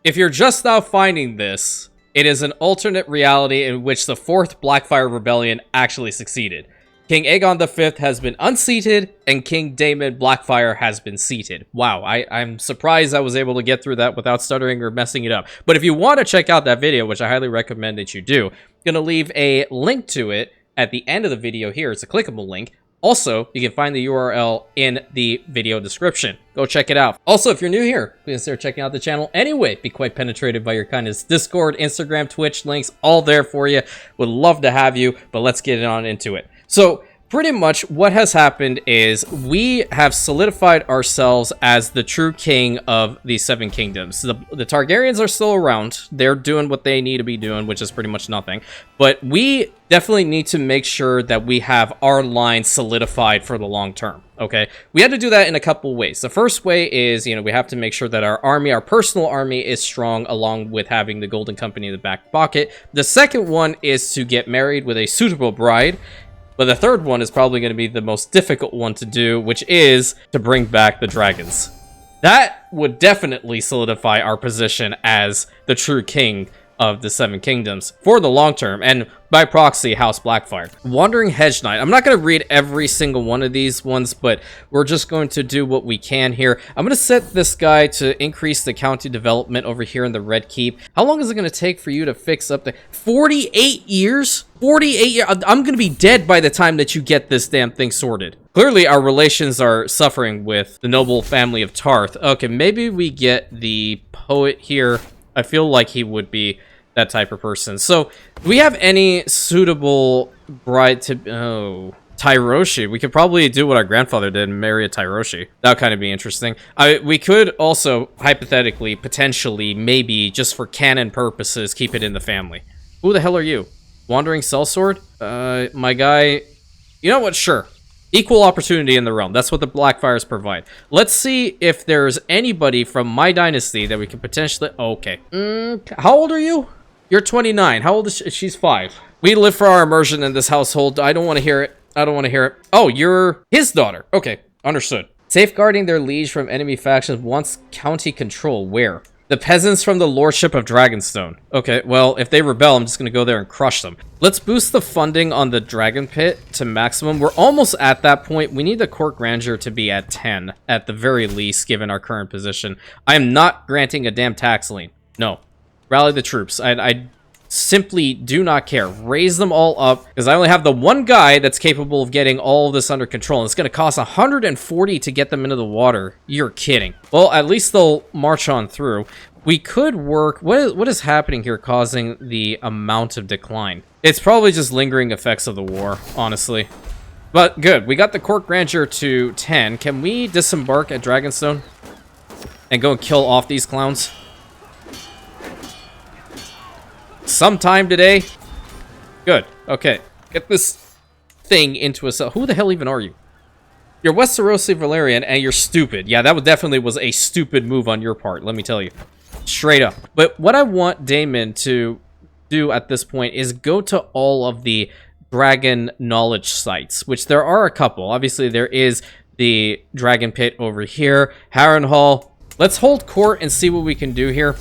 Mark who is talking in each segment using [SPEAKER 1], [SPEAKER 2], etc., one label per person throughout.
[SPEAKER 1] If you're just now finding this, it is an alternate reality in which the 4th Blackfyre Rebellion actually succeeded. King Aegon V has been unseated, and King Daemon Blackfyre has been seated. Wow, I'm surprised I was able to get through that without stuttering or messing it up. But if you want to check out that video, which I highly recommend that you do, I'm going to leave a link to it at the end of the video here. It's a clickable link. Also, you can find the URL in the video description. Go check it out. Also, if you're new here, please consider checking out the channel anyway. Be quite penetrated by your kindness. Discord, Instagram, Twitch, links, all there for you. Would love to have you, but let's get on into it. So, pretty much what has happened is we have solidified ourselves as the true king of the 7 kingdoms. The Targaryens are still around. They're doing what they need to be doing, which is pretty much nothing. But we definitely need to make sure that we have our line solidified for the long term, okay? We had to do that in a couple ways. The first way is, we have to make sure that our army, our personal army, is strong, along with having the Golden Company in the back pocket. The second one is to get married with a suitable bride. But the third one is probably going to be the most difficult one to do, which is to bring back the dragons. That would definitely solidify our position as the true king of the 7 kingdoms for the long term, and by proxy, House Blackfyre. Wandering Hedge Knight. I'm not going to read every single one of these ones, but we're just going to do what we can here. I'm going to set this guy to increase the county development over here in the Red Keep. How long is it going to take for you to fix up the 48 years? 48 years? I'm going to be dead by the time that you get this damn thing sorted. Clearly, our relations are suffering with the noble family of Tarth. Okay, maybe we get the poet here. I feel like he would be that type of person. So, do we have any suitable bride to... Oh, Tyroshi. We could probably do what our grandfather did and marry a Tyroshi. That would kind of be interesting. We could also, hypothetically, potentially, maybe, just for canon purposes, keep it in the family. Who the hell are you? Wandering Sellsword? My guy... You know what? Sure. Equal opportunity in the realm. That's what the Blackfyres provide. Let's see if there's anybody from my dynasty that we can potentially... Okay. How old are you? You're 29. How old is she? She's 5. We live for our immersion in this household. I don't want to hear it. I don't want to hear it. Oh, you're his daughter. Okay. Understood. Safeguarding their liege from enemy factions wants county control. Where? The peasants from the Lordship of Dragonstone. Okay, well, if they rebel, I'm just going to go there and crush them. Let's boost the funding on the Dragon Pit to maximum. We're almost at that point. We need the Court Grandeur to be at 10, at the very least, given our current position. I am not granting a damn tax lien. No. Rally the troops. I simply do not care. Raise them all up, because I only have the one guy that's capable of getting all of this under control, and it's going to cost 140 to get them into the water. You're kidding. Well, at least they'll march on through. We could work... What is happening here causing the amount of decline? It's probably just lingering effects of the war, honestly. But good. We got the Court Grandeur to 10. Can we disembark at Dragonstone and go and kill off these clowns? Sometime today? Good. Okay. Get this thing into a cell. Who the hell even are you? You're Westerosi Valerian, and you're stupid. Yeah, that definitely was a stupid move on your part, let me tell you. Straight up. But what I want Daemon to do at this point is go to all of the dragon knowledge sites, which there are a couple. Obviously, there is the Dragon Pit over here, Harrenhal. Let's hold court and see what we can do here.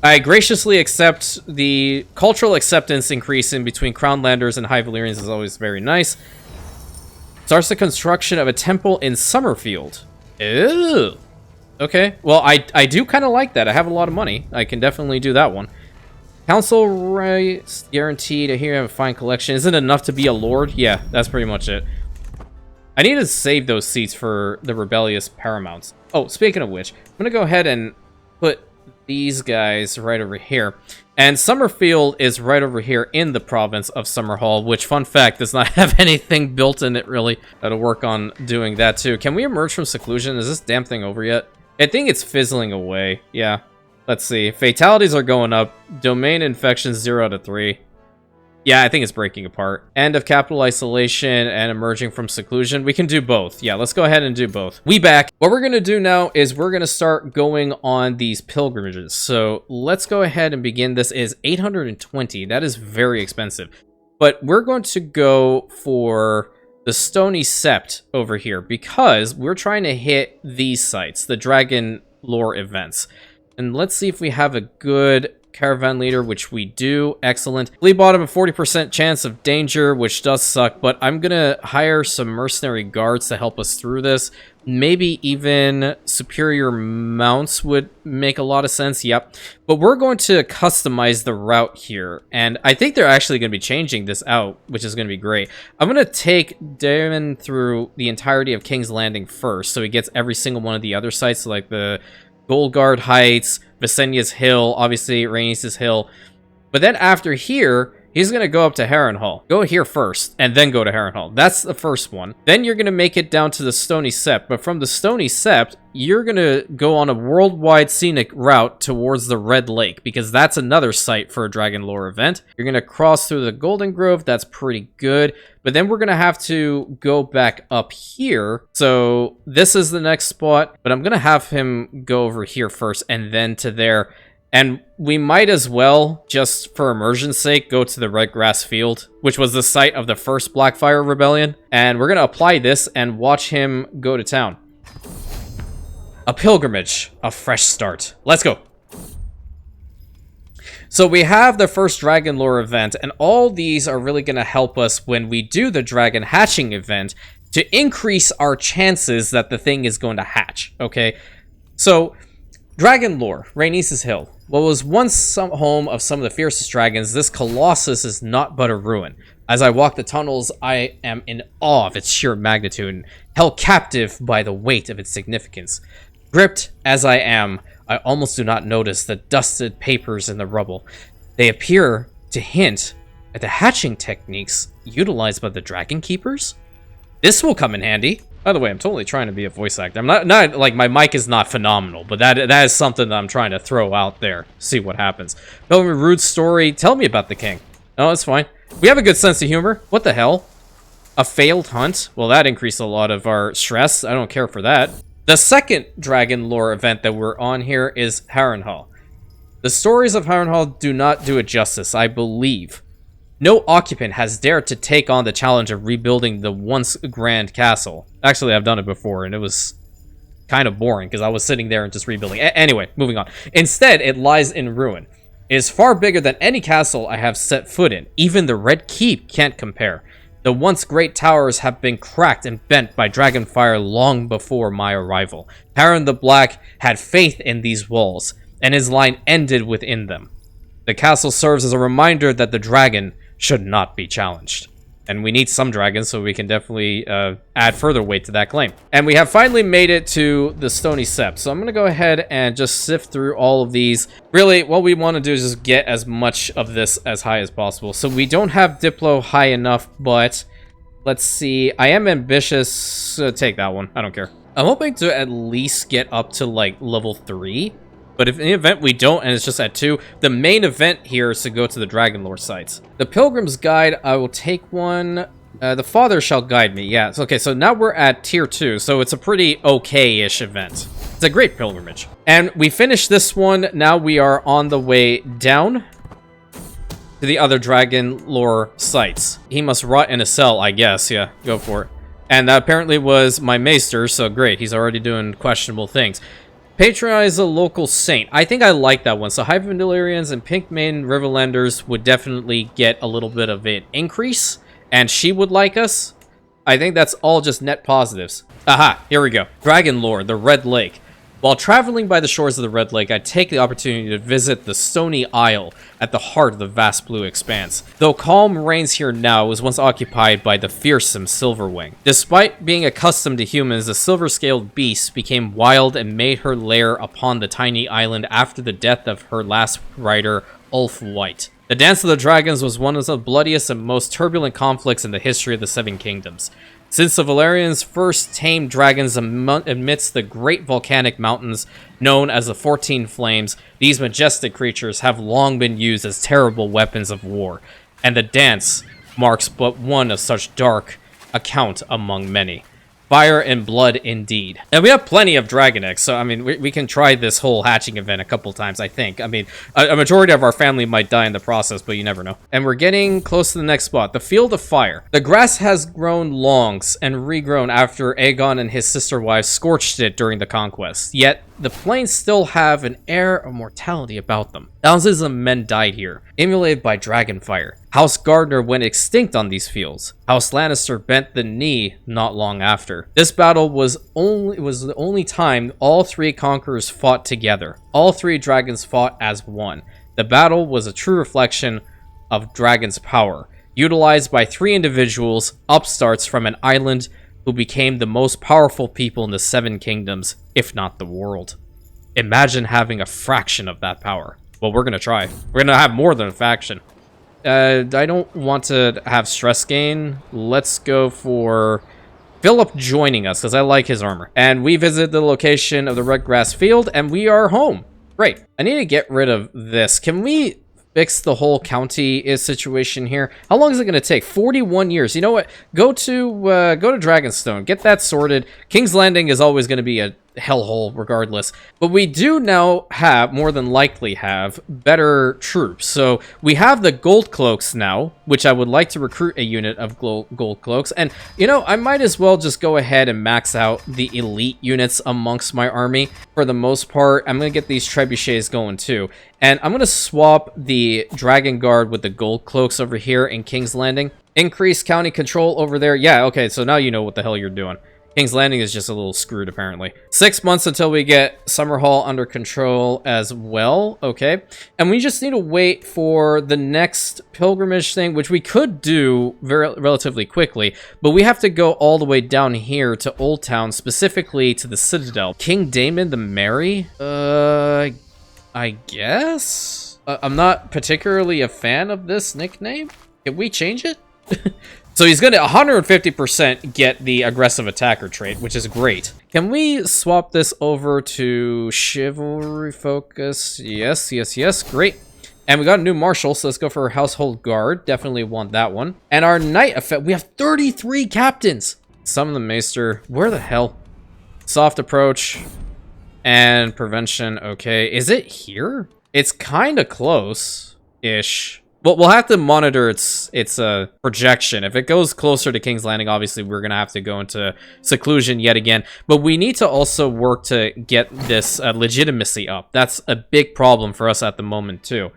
[SPEAKER 1] I graciously accept the cultural acceptance increase in between Crownlanders and High Valyrians is always very nice. Starts the construction of a temple in Summerfield. Ew. Okay. Well, I do kind of like that. I have a lot of money. I can definitely do that one. Council rights guaranteed. Here I have a fine collection. Isn't it enough to be a lord? Yeah, that's pretty much it. I need to save those seats for the rebellious paramounts. Oh, speaking of which, I'm going to go ahead and put these guys right over here. And Summerfield is right over here in the province of Summerhall, which, fun fact, does not have anything built in it, really. Gotta work on doing that, too. Can we emerge from seclusion? Is this damn thing over yet? I think it's fizzling away. Yeah. Let's see. Fatalities are going up. Domain infections 0 out of 3. Yeah, I think it's breaking apart. End of capital isolation and emerging from seclusion. We can do both. Yeah, let's go ahead and do both. We back. What we're going to do now is we're going to start going on these pilgrimages. So let's go ahead and begin. This is 820. That is very expensive. But we're going to go for the Stony Sept over here because we're trying to hit these sites, the Dragonlore events. And let's see if we have a good caravan leader, which we do. Excellent. Flea bottom, a 40% chance of danger, which does suck, but I'm gonna hire some mercenary guards to help us through this. Maybe even superior mounts would make a lot of sense. Yep. But we're going to customize the route here, and I think they're actually going to be changing this out, which is going to be great. I'm going to take Damon through the entirety of King's Landing first, so he gets every single one of the other sites, like the Goldguard Heights, Visenia's Hill, obviously Rantius' Hill. But then after here, he's going to go up to Harrenhal. Go here first, and then go to Harrenhal. That's the first one. Then you're going to make it down to the Stony Sept. But from the Stony Sept, you're going to go on a worldwide scenic route towards the Red Lake, because that's another site for a Dragonlore event. You're going to cross through the Golden Grove. That's pretty good. But then we're going to have to go back up here. So this is the next spot. But I'm going to have him go over here first, and then to there. And we might as well, just for immersion's sake, go to the Redgrass Field, which was the site of the first Blackfyre rebellion. And we're going to apply this and watch him go to town. A pilgrimage, a fresh start. Let's go. So we have the first Dragonlore event, and all these are really going to help us when we do the dragon hatching event to increase our chances that the thing is going to hatch, okay? So, Dragonlore, Rantius' Hill. What was once some home of some of the fiercest dragons, this colossus is not but a ruin. As I walk the tunnels, I am in awe of its sheer magnitude and held captive by the weight of its significance. Gripped as I am, I almost do not notice the dusted papers in the rubble. They appear to hint at the hatching techniques utilized by the Dragon Keepers. This will come in handy. By the way, I'm totally trying to be a voice actor. I'm not like, my mic is not phenomenal, but that is something that I'm trying to throw out there. See what happens. Pilgrim Rude's story. Tell me about the king. Oh, that's fine. We have a good sense of humor. What the hell? A failed hunt? Well, that increased a lot of our stress. I don't care for that. The second Dragonlore event that we're on here is Harrenhal. The stories of Harrenhal do not do it justice, I believe. No occupant has dared to take on the challenge of rebuilding the once grand castle. Actually, I've done it before, and it was kind of boring, because I was sitting there and just rebuilding. Anyway, moving on. Instead, it lies in ruin. It is far bigger than any castle I have set foot in. Even the Red Keep can't compare. The once great towers have been cracked and bent by Dragonfyre long before my arrival. Harren the Black had faith in these walls, and his line ended within them. The castle serves as a reminder that the dragon should not be challenged. And we need some dragons, so we can definitely add further weight to that claim. And we have finally made it to the Stony Sept. So I'm going to go ahead and just sift through all of these. Really, what we want to do is just get as much of this as high as possible. So we don't have Diplo high enough, but let's see. I am ambitious. Take that one. I don't care. I'm hoping to at least get up to like level 3. But if in the event we don't, and it's just at 2, the main event here is to go to the Dragonlore sites. The Pilgrim's Guide, I will take one. The Father Shall Guide Me. Yeah, okay, so now we're at tier 2, so it's a pretty okay-ish event. It's a great pilgrimage. And we finished this one. Now we are on the way down to the other Dragonlore sites. He must rot in a cell, I guess. Yeah, go for it. And that apparently was my maester, so great. He's already doing questionable things. Patronize a local saint. I think I like that one. So Hypervalerians and Pink Maiden Riverlanders would definitely get a little bit of an increase. And she would like us. I think that's all just net positives. Aha, here we go. Dragonlore, the Red Lake. While traveling by the shores of the Red Lake, I take the opportunity to visit the Stony Isle at the heart of the vast blue expanse. Though calm reigns here now, it was once occupied by the fearsome Silverwing. Despite being accustomed to humans, the silver-scaled beast became wild and made her lair upon the tiny island after the death of her last rider, Ulf White. The Dance of the Dragons was one of the bloodiest and most turbulent conflicts in the history of the Seven Kingdoms. Since the Valerians first tamed dragons amidst the great volcanic mountains known as the 14 Flames, these majestic creatures have long been used as terrible weapons of war, and the dance marks but one of such dark account among many. Fire and blood indeed. And we have plenty of Dragon Eggs, so I mean, we can try this whole hatching event a couple times, I think. I mean, a majority of our family might die in the process, but you never know. And we're getting close to the next spot, the Field of Fire. The grass has grown longs and regrown after Aegon and his sister wives scorched it during the conquest. Yet, the plains still have an air of mortality about them. Thousands of men died here, emulated by Dragonfyre. House Gardner went extinct on these fields. House Lannister bent the knee not long after. This battle was the only time all three conquerors fought together. All three dragons fought as one. The battle was a true reflection of Dragon's power, utilized by three individuals, upstarts from an island, who became the most powerful people in the Seven Kingdoms, if not the world. Imagine having a fraction of that power. Well, we're gonna try. We're gonna have more than a faction. I don't want to have stress gain. Let's go for Philip joining us, because I like his armor. And we visit the location of the red grass field, and we are home. Great. I need to get rid of this. Can we fix the whole county situation here? How long is it going to take? 41 years. You know what? Go to Dragonstone. Get that sorted. King's Landing is always going to be a hellhole regardless. But we do now have, more than likely have, better troops. So we have the gold cloaks now, which I would like to recruit a unit of gold cloaks. And, you know, I might as well just go ahead and max out the elite units amongst my army. For the most part, I'm going to get these trebuchets going too. And I'm going to swap the Dragon Guard with the gold cloaks over here in King's Landing. Increase county control over there. Yeah, okay, so now you know what the hell you're doing. King's Landing is just a little screwed, apparently. 6 months until we get Summerhall under control as well. Okay. And we just need to wait for the next pilgrimage thing, which we could do relatively quickly. But we have to go all the way down here to Old Town, specifically to the Citadel. King Daemon the Merry? I guess? I'm not particularly a fan of this nickname. Can we change it? So he's going to 150% get the aggressive attacker trait, which is great. Can we swap this over to chivalry focus? Yes, yes, yes. Great. And we got a new marshal, so let's go for household guard. Definitely want that one. And our knight effect, we have 33 captains. Summon the maester. Where the hell? Soft approach and prevention. Okay. Is it here? It's kind of close-ish. Well, we'll have to monitor its projection. If it goes closer to King's Landing, obviously we're going to have to go into seclusion yet again. But we need to also work to get this legitimacy up. That's a big problem for us at the moment, too.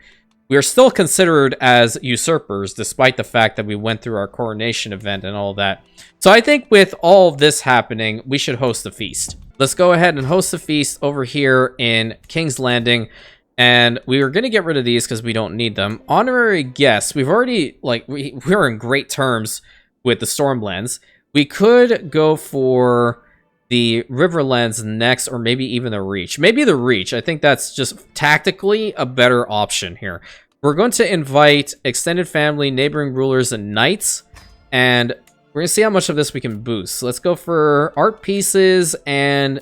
[SPEAKER 1] We are still considered as usurpers, despite the fact that we went through our coronation event and all that. So I think with all of this happening, we should host a feast. Let's go ahead and host a feast over here in King's Landing. And we were going to get rid of these because we don't need them. Honorary guests. We've already, like, we're in great terms with the Stormlands. We could go for the Riverlands next, or maybe even the Reach. Maybe the Reach. I think that's just tactically a better option here. We're going to invite extended family, neighboring rulers, and knights. And we're going to see how much of this we can boost. So let's go for art pieces and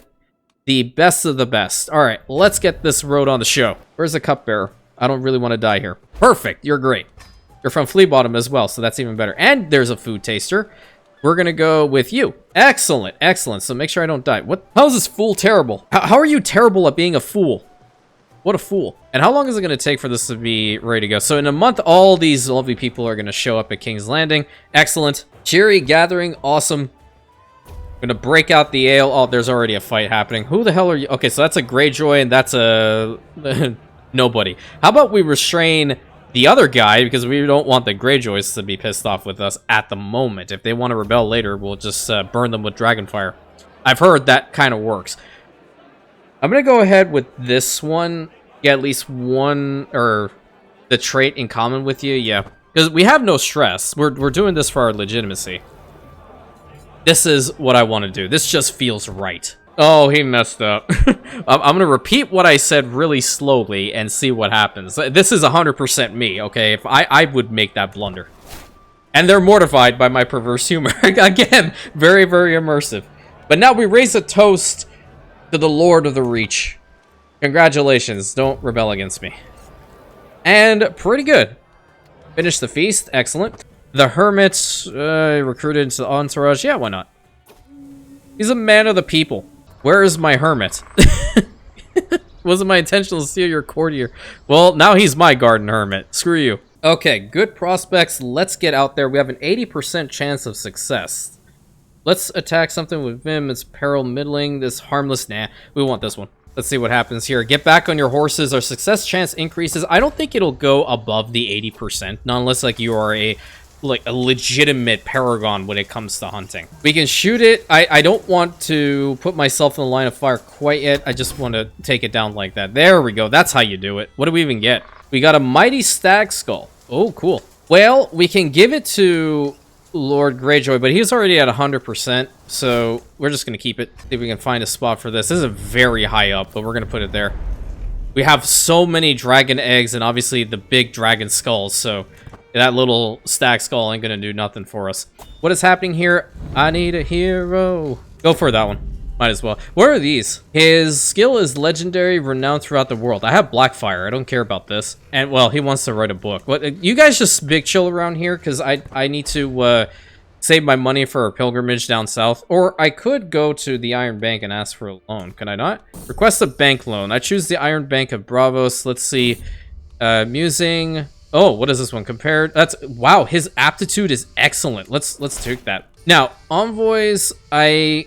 [SPEAKER 1] the best of the best. All right, let's get this road on the show. Where's the cupbearer? I don't really want to die here. Perfect, you're great. You're from Flea Bottom as well, so that's even better. And there's a food taster. We're gonna go with you. Excellent, excellent. So make sure I don't die. How is this fool terrible? How are you terrible at being a fool? What a fool. And how long is it gonna take for this to be ready to go? So in a month, all these lovely people are gonna show up at King's Landing. Excellent. Cheery gathering, awesome. Gonna break out the ale. Oh, there's already a fight happening. Who the hell are you? Okay, so that's a Greyjoy and that's a nobody. How about we restrain the other guy, because we don't want the Greyjoys to be pissed off with us at the moment. If they want to rebel later, we'll just burn them with Dragonfyre. I've heard that kind of works. I'm gonna go ahead with this one. Get at least one, or the trait in common with you. Yeah, because we have no stress. We're doing this for our legitimacy. This is what I want to do. This just feels right. Oh, he messed up. I'm going to repeat what I said really slowly and see what happens. This is 100% me, okay? If I would make that blunder. And they're mortified by my perverse humor. Again, very, very immersive. But now we raise a toast to the Lord of the Reach. Congratulations. Don't rebel against me. And pretty good. Finish the feast. Excellent. The Hermit, recruited into the entourage. Yeah, why not? He's a man of the people. Where is my Hermit? Wasn't my intention to steal your courtier. Well, now he's my garden hermit. Screw you. Okay, good prospects. Let's get out there. We have an 80% chance of success. Let's attack something with Vim. It's peril middling. This harmless. Nah, we want this one. Let's see what happens here. Get back on your horses. Our success chance increases. I don't think it'll go above the 80%, not unless like you are a legitimate paragon when it comes to hunting. We can shoot it. I don't want to put myself in the line of fire quite yet. I just want to take it down like that. There we go. That's how you do it. What do we even get? We got a mighty stag skull. Oh, cool. Well, we can give it to Lord Greyjoy, but he's already at 100%, so we're just going to keep it. See if we can find a spot for this. This is very high up, but we're going to put it there. We have so many dragon eggs and obviously the big dragon skulls, so that little stag skull ain't going to do nothing for us. What is happening here? I need a hero. Go for that one. Might as well. What are these? His skill is legendary, renowned throughout the world. I have Blackfyre. I don't care about this. And, well, he wants to write a book. What? You guys just big chill around here, because I need to save my money for a pilgrimage down south. Or I could go to the Iron Bank and ask for a loan. Can I not? Request a bank loan. I choose the Iron Bank of Bravos. Let's see. Musing. Oh, what is this one? Compared. That's... Wow, his aptitude is excellent. Let's take that. Now, envoys, I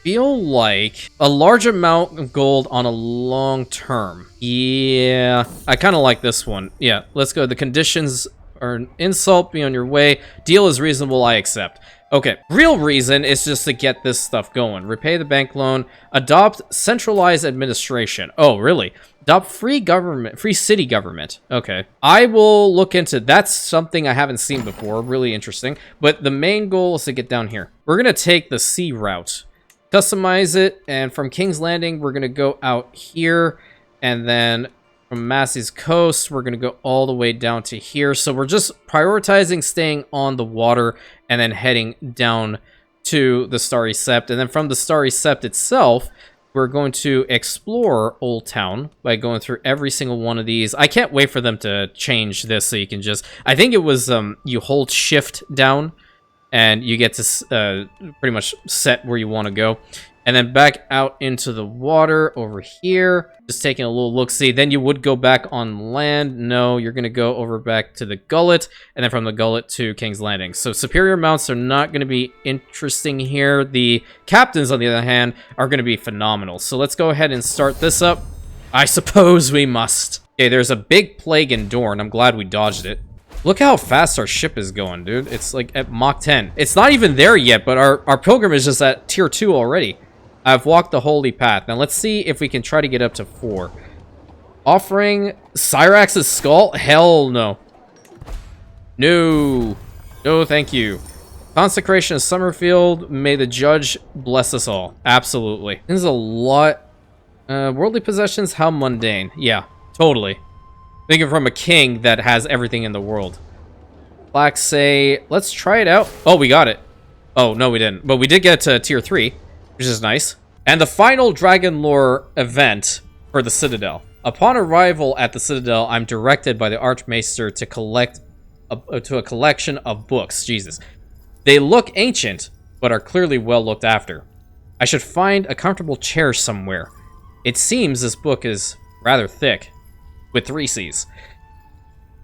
[SPEAKER 1] feel like a large amount of gold on a long term. Yeah, I kind of like this one. Yeah, let's go. The conditions are an insult. Be on your way. Deal is reasonable. I accept. Okay, real reason is just to get this stuff going. Repay the bank loan. Adopt centralized administration. Oh, really? Adopt free government, free city government. Okay, I will look into. That's something I haven't seen before. Really interesting. But the main goal is to get down here. We're gonna take the sea route. Customize it, and from King's Landing, we're going to go out here, and then from Massey's Coast, we're going to go all the way down to here. So we're just prioritizing staying on the water, and then heading down to the Starry Sept. And then from the Starry Sept itself, we're going to explore Old Town by going through every single one of these. I can't wait for them to change this so you can just... I think it was you hold shift down, and you get to pretty much set where you want to go. And then back out into the water over here. Just taking a little look-see. Then you would go back on land. No, you're going to go over back to the Gullet. And then from the Gullet to King's Landing. So superior mounts are not going to be interesting here. The captains, on the other hand, are going to be phenomenal. So let's go ahead and start this up. I suppose we must. Okay, there's a big plague in Dorne. I'm glad we dodged it. Look how fast our ship is going, dude. It's like at Mach 10. It's not even there yet, but our pilgrim is just at tier 2 already. I've walked the holy path. Now let's see if we can try to get up to 4. Offering Cyrax's skull? Hell no. No. No, thank you. Consecration of Summerfield. May the judge bless us all. Absolutely. This is a lot. Worldly possessions, how mundane. Yeah, totally. Thinking from a king that has everything in the world. Black say, let's try it out. Oh, we got it. Oh, no, we didn't. But we did get to tier 3, which is nice. And the final Dragonlore event for the Citadel. Upon arrival at the Citadel, I'm directed by the Archmaester to collect to a collection of books. Jesus. They look ancient, but are clearly well looked after. I should find a comfortable chair somewhere. It seems this book is rather thick. With 3 C's.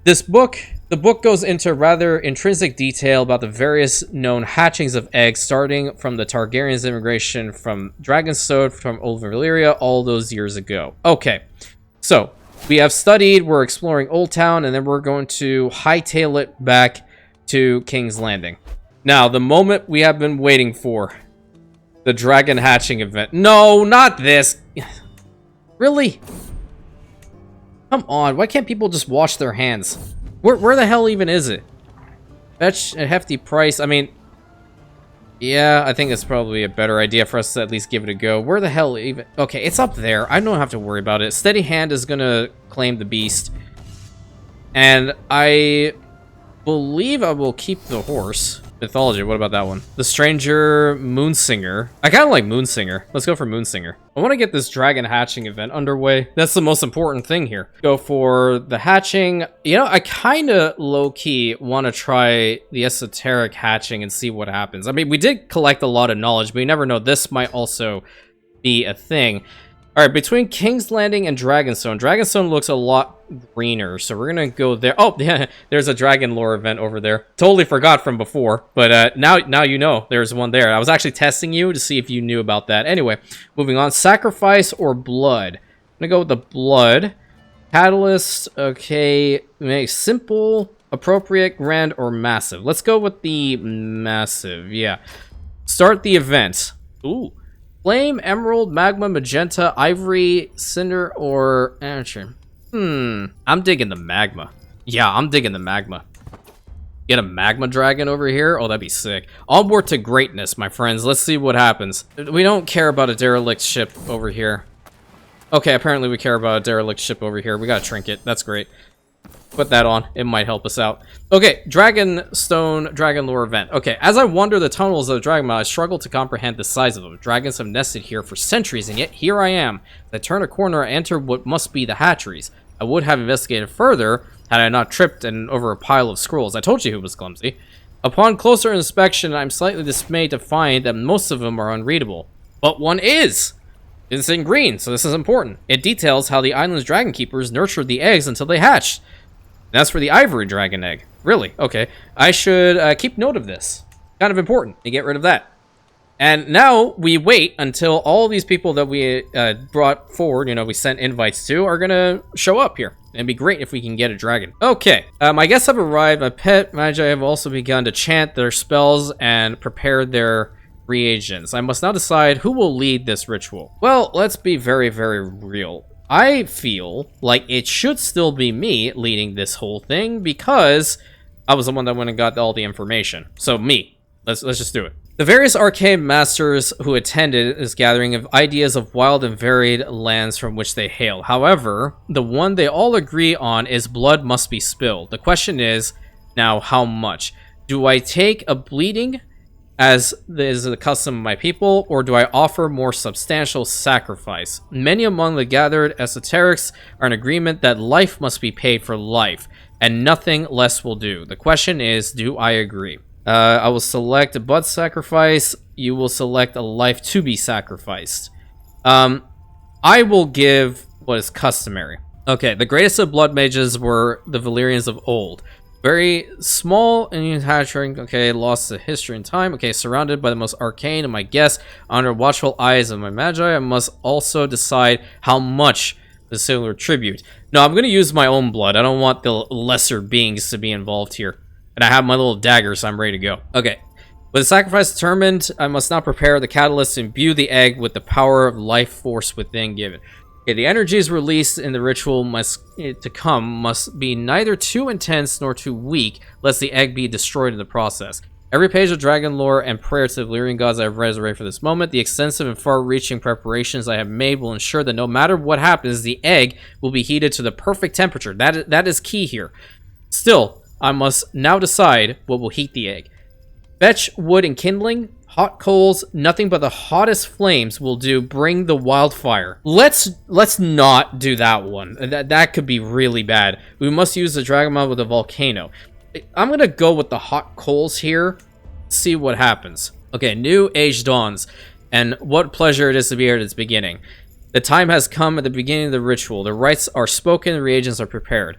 [SPEAKER 1] The book goes into rather intrinsic detail about the various known hatchings of eggs, starting from the Targaryens' immigration from Dragonstone, from Old Valyria, all those years ago. Okay, so we have studied, we're exploring Old Town, and then we're going to hightail it back to King's Landing. Now, the moment we have been waiting for. The dragon hatching event. No, not this. Really? Come on, why can't people just wash their hands? Where the hell even is it? Fetch a hefty price. I mean, yeah, I think it's probably a better idea for us to at least give it a go. Where the hell even... Okay, it's up there. I don't have to worry about it. Steady Hand is going to claim the beast. And I believe I will keep the horse. Mythology, what about that one? The Stranger, Moonsinger. I kind of like Moonsinger. Let's go for Moonsinger. I want to get this dragon hatching event underway. That's the most important thing here. Go for the hatching. You know, I kind of low-key want to try the esoteric hatching and see what happens. I mean, we did collect a lot of knowledge, but you never know. This might also be a thing. Alright, between King's Landing and Dragonstone. Dragonstone looks a lot greener, so we're gonna go there. Oh, yeah, there's a Dragonlore event over there. Totally forgot from before, but now you know there's one there. I was actually testing you to see if you knew about that. Anyway, moving on. Sacrifice or blood? I'm gonna go with the blood. Catalyst, okay. Make simple, appropriate, grand, or massive. Let's go with the massive, yeah. Start the event. Ooh. Flame, emerald, magma, magenta, ivory, cinder, or sure. I'm digging the magma. Yeah, I'm digging the magma. Get a magma dragon over here? Oh, that'd be sick. Onward to greatness, my friends. Let's see what happens. We don't care about a derelict ship over here. Okay, apparently we care about a derelict ship over here. We got a trinket. That's great. Put that on. It might help us out. Okay, Dragonstone Dragonlore event. Okay, as I wander the tunnels of the Dragonmouth, I struggle to comprehend the size of them. Dragons have nested here for centuries, and yet here I am. As I turn a corner, I enter what must be the hatcheries. I would have investigated further had I not tripped over a pile of scrolls. I told you who was clumsy. Upon closer inspection, I'm slightly dismayed to find that most of them are unreadable. But one is! It's in green, so this is important. It details how the island's dragon keepers nurtured the eggs until they hatched. That's for the ivory dragon egg. Really? Okay. I should keep note of this. Kind of important to get rid of that. And now we wait until all these people that we brought forward, we sent invites to, are going to show up here. It'd be great if we can get a dragon. Okay. My guests have arrived. My pet magi have also begun to chant their spells and prepare their reagents. I must now decide who will lead this ritual. Well, let's be very, very real. I feel like it should still be me leading this whole thing because I was the one that went and got all the information. So me. Let's just do it. The various arcane masters who attended this gathering have ideas of wild and varied lands from which they hail. However, the one they all agree on is blood must be spilled. The question is, now how much? Do I take a bleeding, as is the custom of my people, or do I offer more substantial sacrifice? Many among the gathered esoterics are in agreement that life must be paid for life, and nothing less will do. The question is, do I agree? I will select a blood sacrifice. You will select a life to be sacrificed. I will give what is customary. Okay, the greatest of blood mages were the Valyrians of old. Very small and attaching. Okay, lost to history and time. Okay, surrounded by the most arcane of my guests, under watchful eyes of my magi, I must also decide how much the similar tribute. No, I'm going to use my own blood. I don't want the lesser beings to be involved here. And I have my little dagger, so I'm ready to go. Okay. With the sacrifice determined, I must now prepare the catalyst to imbue the egg with the power of life force within given. Okay, the energies released in the ritual must be neither too intense nor too weak, lest the egg be destroyed in the process. Every page of Dragonlore and prayer to the Valyrian gods I have read for this moment, the extensive and far-reaching preparations I have made will ensure that no matter what happens, the egg will be heated to the perfect temperature. That is key here. Still, I must now decide what will heat the egg. Fetch wood and kindling. Hot coals, nothing but the hottest flames will do. Bring the wildfire. Let's not do that one. That could be really bad. We must use the Dragonmouth with a volcano. I'm gonna go with the hot coals here. See what happens. Okay, new age dawns, and what pleasure it is to be here at its beginning. The time has come at the beginning of the ritual. The rites are spoken, the reagents are prepared.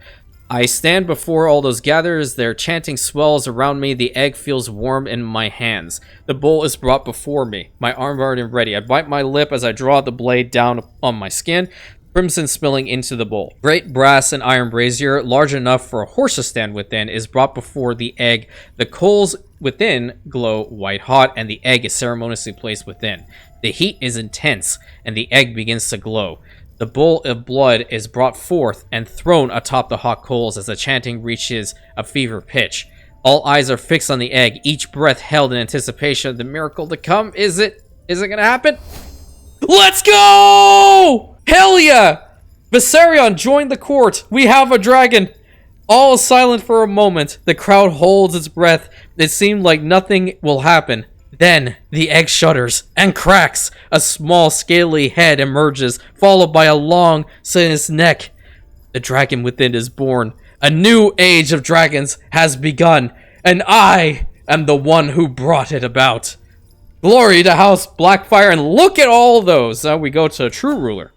[SPEAKER 1] I stand before all those gatherers, their chanting swells around me, the egg feels warm in my hands. The bowl is brought before me, my arm already ready. I bite my lip as I draw the blade down on my skin, crimson spilling into the bowl. Great brass and iron brazier, large enough for a horse to stand within, is brought before the egg. The coals within glow white hot, and the egg is ceremoniously placed within. The heat is intense, and the egg begins to glow. The bowl of blood is brought forth and thrown atop the hot coals as the chanting reaches a fever pitch. All eyes are fixed on the egg, each breath held in anticipation of the miracle to come. Is it gonna happen? Let's go! Hell yeah! Viserion joined the court. We have a dragon. All is silent for a moment. The crowd holds its breath. It seemed like nothing will happen. Then, the egg shudders and cracks. A small, scaly head emerges, followed by a long, sinuous neck. The dragon within is born. A new age of dragons has begun, and I am the one who brought it about. Glory to House Blackfyre, and look at all those. We go to True Ruler.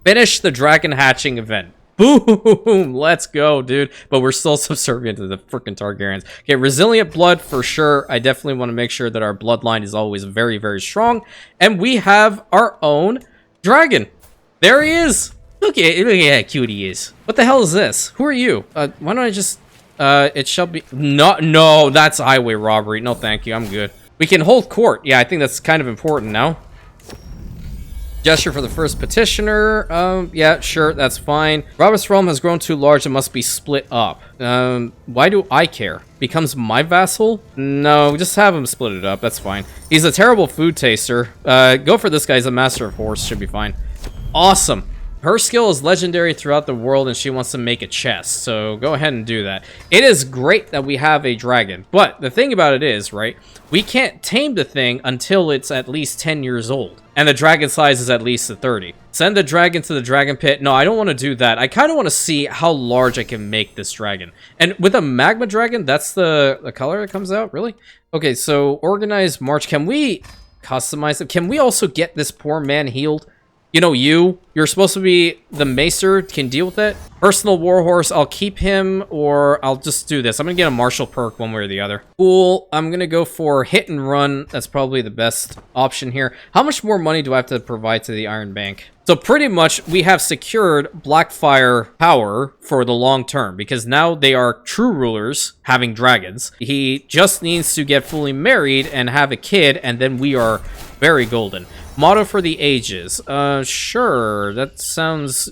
[SPEAKER 1] Finish the dragon hatching event. Boom! Let's go, dude. But we're still subservient to the freaking Targaryens. Okay, resilient blood for sure. I definitely want to make sure that our bloodline is always very, very strong. And we have our own dragon. There he is. Look at how cute he is. What the hell is this? Who are you? Why don't I just... it shall be... No, that's highway robbery. No, thank you. I'm good. We can hold court. Yeah, I think that's kind of important now. Gesture for the first petitioner. Yeah, sure, that's fine. Robert's realm has grown too large and must be split up. Why do I care? Becomes my vassal? No, just have him split it up. That's fine. He's a terrible food taster. Go for this guy. He's a master of horse. Should be fine. Awesome. Her skill is legendary throughout the world, and she wants to make a chest. So go ahead and do that. It is great that we have a dragon. But the thing about it is, right, we can't tame the thing until it's at least 10 years old. And the dragon size is at least a 30. Send the dragon to the dragon pit. No, I don't want to do that. I kind of want to see how large I can make this dragon. And with a magma dragon, that's the color that comes out? Really? Okay, so organized march. Can we customize it? Can we also get this poor man healed? You know, you're supposed to be the maester, can deal with it. Personal warhorse, I'll keep him, or I'll just do this. I'm gonna get a martial perk one way or the other. Cool, I'm gonna go for hit and run. That's probably the best option here. How much more money do I have to provide to the Iron Bank? So pretty much, we have secured Blackfyre power for the long term, because now they are true rulers, having dragons. He just needs to get fully married and have a kid, and then we are very golden. Motto for the ages. Sure, that sounds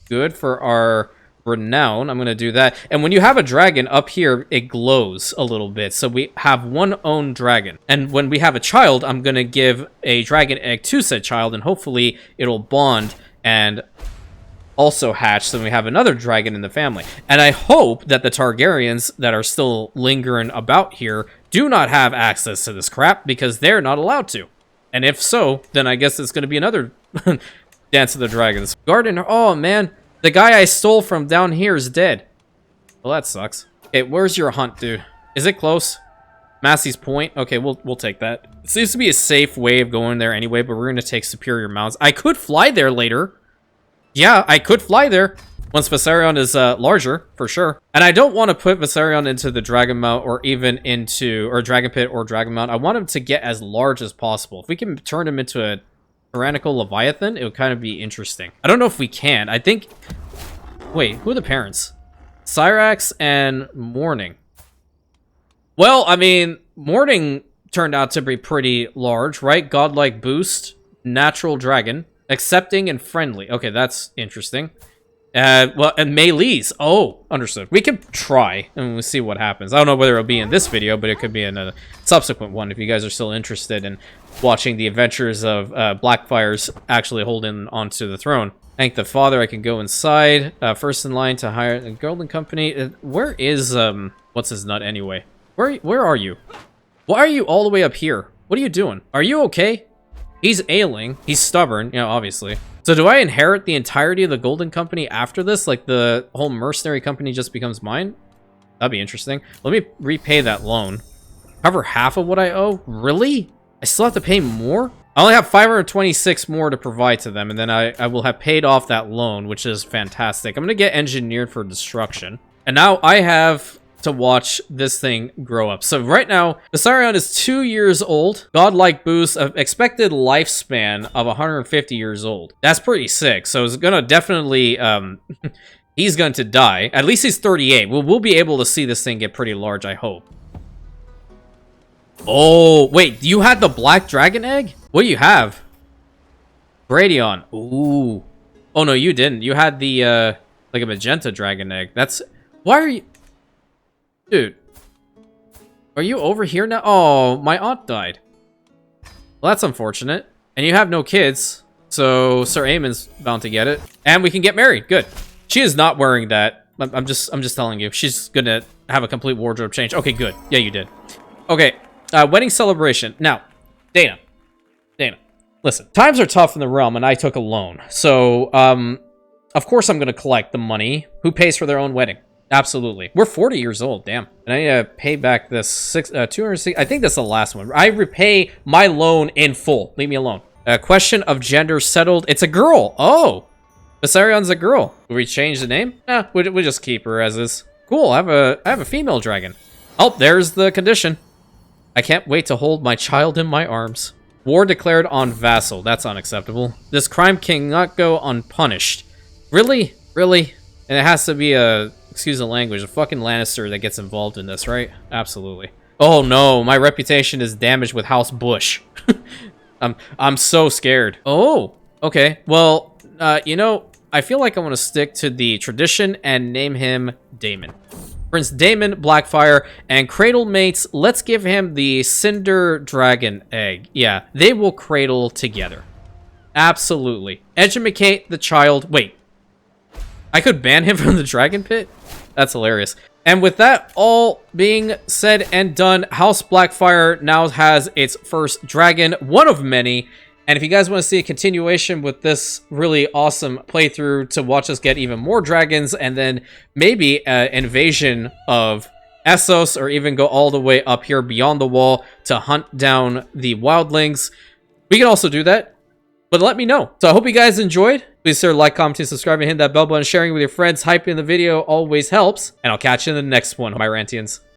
[SPEAKER 1] good for our renown. I'm gonna do that. And when you have a dragon up here, it glows a little bit. So we have one own dragon. And when we have a child, I'm gonna give a dragon egg to said child, and hopefully it'll bond and also hatch, so we have another dragon in the family. And I hope that the Targaryens that are still lingering about here do not have access to this crap, because they're not allowed to. And if so, then I guess it's going to be another Dance of the Dragons. Gardener, oh man, the guy I stole from down here is dead. Well, that sucks. Okay, where's your hunt, dude? Is it close? Massey's Point? Okay, we'll take that. It seems to be a safe way of going there anyway, but we're going to take Superior Mounts. I could fly there later. Yeah, I could fly there once Viserion is larger, for sure. And I don't want to put Viserion into the Dragon Mount or even into, or Dragon Pit or Dragon Mount. I want him to get as large as possible. If we can turn him into a tyrannical Leviathan, it would kind of be interesting. I don't know if we can. I think, wait, who are the parents? Cyrax and Morning. Well, I mean, Morning turned out to be pretty large, right? Godlike boost, natural dragon, accepting and friendly. Okay, that's interesting. Well, and melees. Oh, understood. We can try, and we'll see what happens. I don't know whether it'll be in this video, but it could be in a subsequent one if you guys are still interested in watching the adventures of Blackfyre's actually holding onto the throne. Thank the father. I can go inside. First in line to hire the Golden Company. Where is, what's his nut anyway? Where are you? Why are you all the way up here? What are you doing? Are you okay? He's ailing. He's stubborn, you know, obviously. So do I inherit the entirety of the Golden Company after this? Like the whole mercenary company just becomes mine? That'd be interesting. Let me repay that loan. Cover half of what I owe? Really? I still have to pay more? I only have 526 more to provide to them, and then I will have paid off that loan, which is fantastic. I'm going to get engineered for destruction. And now I have to watch this thing grow up. So right now, Viserion is 2 years old. Godlike boost of expected lifespan of 150 years old. That's pretty sick. So it's gonna definitely, he's going to die. At least he's 38. We'll be able to see this thing get pretty large, I hope. Oh, wait, you had the black dragon egg? What do you have? Bradeon. Ooh. Oh, no, you didn't. You had the, like a magenta dragon egg. That's, why are you... Dude, are you over here now? Oh, my aunt died. Well, that's unfortunate. And you have no kids, so Sir Aemon's bound to get it. And we can get married. Good. She is not wearing that. I'm just telling you. She's gonna have a complete wardrobe change. Okay, good. Yeah, you did. Okay, wedding celebration. Now, Dana, listen. Times are tough in the realm, and I took a loan. So, of course I'm gonna collect the money. Who pays for their own wedding? Absolutely. We're 40 years old, damn. And I need to pay back this 260. I think that's the last one. I repay my loan in full. Leave me alone. Question of gender settled. It's a girl. Oh. Visarion's a girl. Will we change the name? Nah, we just keep her as is. Cool, I have a female dragon. Oh, there's the condition. I can't wait to hold my child in my arms. War declared on vassal. That's unacceptable. This crime cannot go unpunished. Really? Really? And it has to be a, excuse the language, a fucking Lannister that gets involved in this, right? Absolutely. Oh no, my reputation is damaged with House Bush. I'm so scared. Oh, okay. Well, you know, I feel like I want to stick to the tradition and name him Daemon. Prince Daemon Blackfyre and cradle mates, let's give him the Cinder Dragon egg. Yeah, they will cradle together. Absolutely. Educate the child. Wait. I could ban him from the dragon pit? That's hilarious. And with that all being said and done, House Blackfyre now has its first dragon, one of many. And if you guys want to see a continuation with this really awesome playthrough to watch us get even more dragons and then maybe an invasion of Essos or even go all the way up here beyond the wall to hunt down the wildlings, we can also do that. But let me know. So I hope you guys enjoyed. Please sir, like, comment, and subscribe, and hit that bell button. Sharing with your friends, hyping the video always helps. And I'll catch you in the next one, my Rantians.